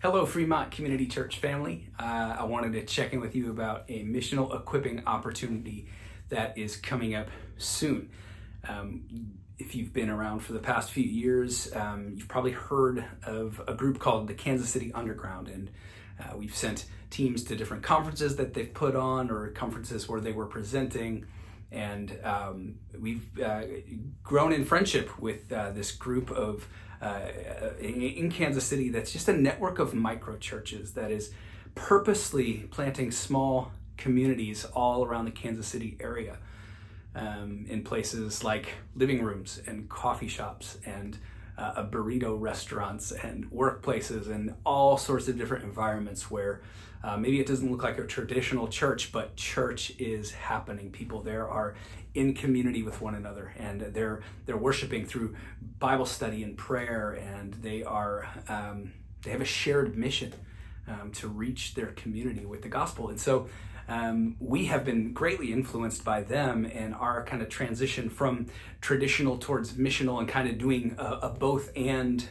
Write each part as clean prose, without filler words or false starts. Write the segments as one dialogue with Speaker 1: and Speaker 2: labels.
Speaker 1: Hello, Fremont.Church family. I wanted to check in with you about a missional equipping opportunity that is coming up soon. If you've been around for the past few years, you've probably heard of a group called the Kansas City Underground, and we've sent teams to different conferences that they've put on or conferences where they were presenting, and we've grown in friendship with this group of in Kansas City that's just a network of micro churches that is purposely planting small communities all around the Kansas City area, in places like living rooms and coffee shops and burrito restaurants and workplaces and all sorts of different environments where maybe it doesn't look like a traditional church, but church is happening. People there are in community with one another, and they're worshiping through Bible study and prayer, and they have a shared mission to reach their community with the gospel. And so we have been greatly influenced by them and our kind of transition from traditional towards missional, and kind of doing a both and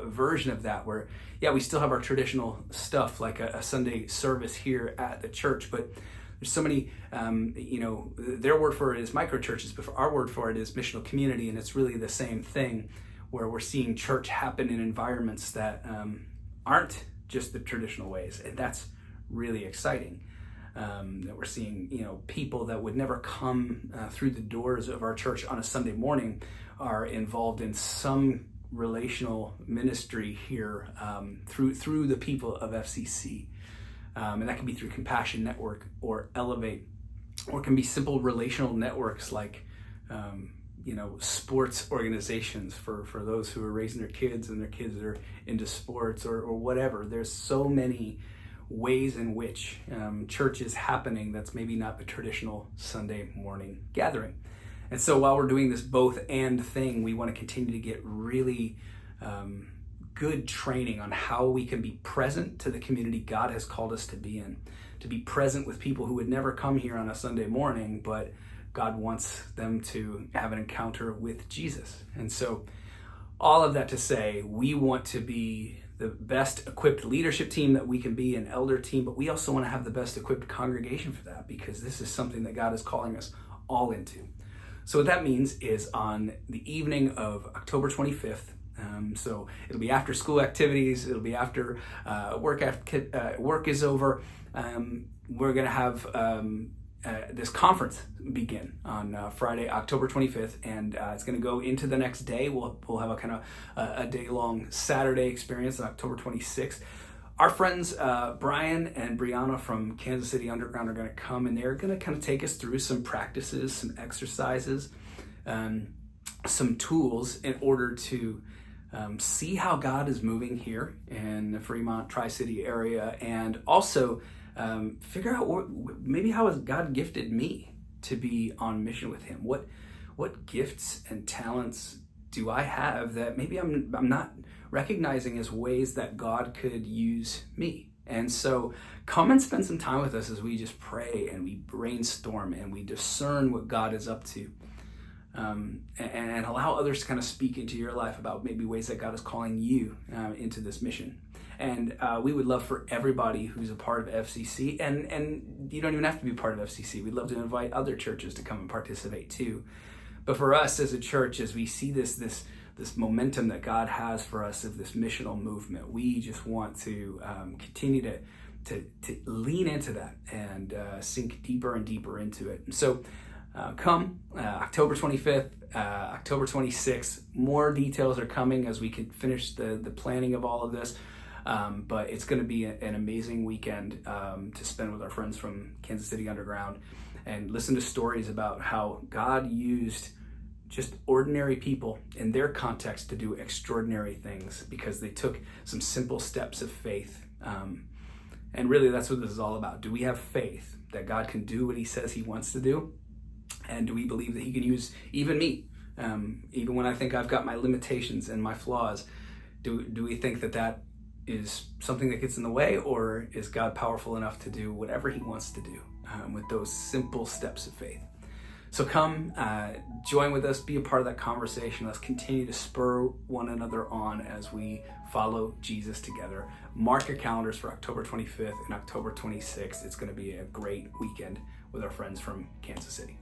Speaker 1: version of that, where we still have our traditional stuff like a Sunday service here at the church, but there's so many, their word for it is micro churches, but our word for it is missional community, and it's really the same thing, where we're seeing church happen in environments that aren't just the traditional ways, and that's really exciting. That we're seeing, people that would never come through the doors of our church on a Sunday morning are involved in some relational ministry here through the people of FCC. And that can be through Compassion Network or Elevate, or it can be simple relational networks like, sports organizations for those who are raising their kids and their kids are into sports or whatever. There's so many ways in which church is happening that's maybe not the traditional Sunday morning gathering. And so while we're doing this both and thing, we want to continue to get really good training on how we can be present to the community God has called us to be in, to be present with people who would never come here on a Sunday morning, but God wants them to have an encounter with Jesus. And so all of that to say, we want to be the best equipped leadership team that we can be, an elder team, but we also want to have the best equipped congregation for that, because this is something that God is calling us all into. So what that means is on the evening of October 25th, so it'll be after school activities, it'll be after work is over, we're going to have this conference begin on Friday, October 25th, and it's going to go into the next day. We'll have a kind of a day-long Saturday experience on October 26th. Our friends Brian and Brianna from Kansas City Underground are going to come, and they're going to kind of take us through some practices, some exercises, some tools in order to see how God is moving here in the Fremont Tri-City area, and also figure out maybe how has God gifted me to be on mission with Him. What gifts and talents do I have that maybe I'm not recognizing as ways that God could use me? And so come and spend some time with us as we just pray and we brainstorm and we discern what God is up to, and allow others to kind of speak into your life about maybe ways that God is calling you into this mission. And we would love for everybody who's a part of FCC, and you don't even have to be a part of FCC. We'd love to invite other churches to come and participate too. But for us as a church, as we see this momentum that God has for us of this missional movement, we just want to continue to lean into that and sink deeper and deeper into it. And so come October 25th, October 26th. More details are coming as we can finish the planning of all of this. But it's going to be an amazing weekend to spend with our friends from Kansas City Underground and listen to stories about how God used just ordinary people in their context to do extraordinary things because they took some simple steps of faith. And really that's what this is all about. Do we have faith that God can do what He says He wants to do? And do we believe that He can use even me? Even when I think I've got my limitations and my flaws, do we think that is something that gets in the way, or is God powerful enough to do whatever He wants to do with those simple steps of faith? So come join with us, be a part of that conversation. Let's continue to spur one another on as we follow Jesus together. Mark your calendars for October 25th and October 26th. It's going to be a great weekend with our friends from Kansas City.